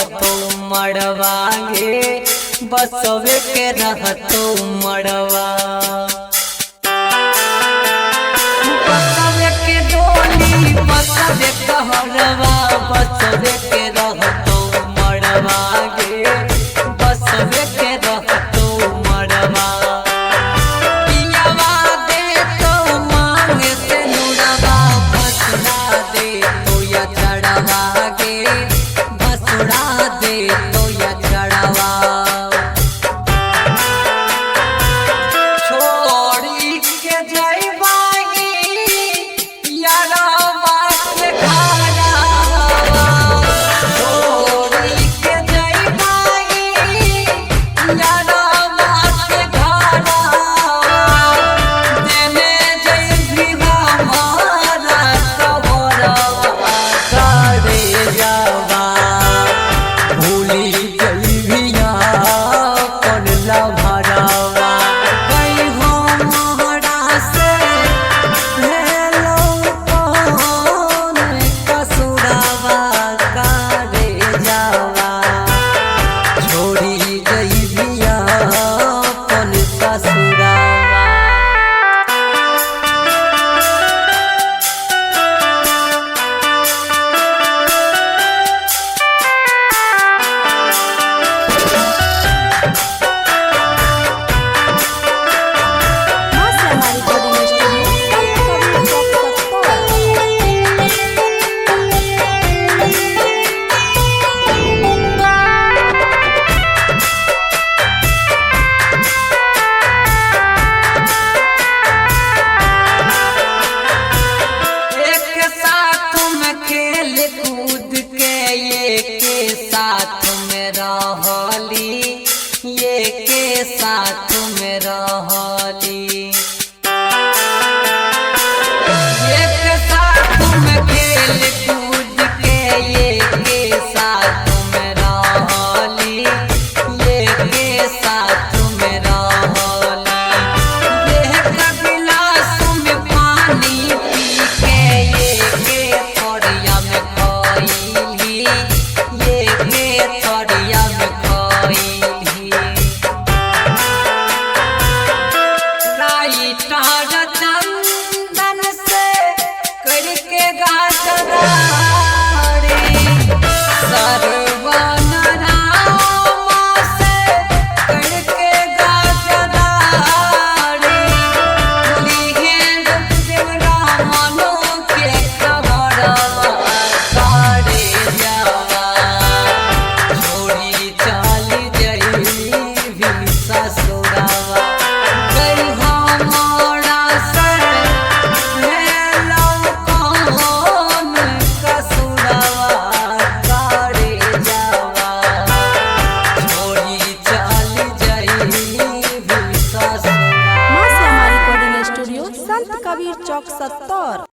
रहतो मड़वा गे बसवे के रहतो मड़वा। बसवे के डोली बसवे कहरवा बसवे के रहतो मड़वा गे बसवे के रहतो मड़वा। पियावा दे तो मांगे से नुड़वा भसुरा दे तो या चढ़वा गे भसुरा दे तो या चढ़वा। छोड़ी के जइबागी यारवा के घरवा। छोड़ी के जइबागी यारवा के घरवा। देने जइबी हमारा कबरवा करे जावा। भूली जइबी अपन लभरवा। कहीं हमरा से भेलो कौन कसुरवा करे जावा। छोड़ी जइबी अपन ससुरवा। एक साथ में खेल कूद के एक साथ में रहली एक साथ में रहली। एक साथ में खेल कूद के एक साथ में रहली एक साथ में रहली। एक गिलास में पानी पी के एक थोड़िया में खइली एक थोड़िया में खइली। राइटर चंदन से करके गाजराड़ी सरवन रामा से करके गाजराड़ी। लिहेंद देवरामनो के खबरवा करे जावा। छोड़ी चली जइबी ससुरवा। गई हमरा से भेलो कौन कसुरवा करे जावा। छोड़ी चली जइबी ससुरवा। माँ श्यामा रिकॉर्डिंग स्टूडियो संत कबीर चौक 70।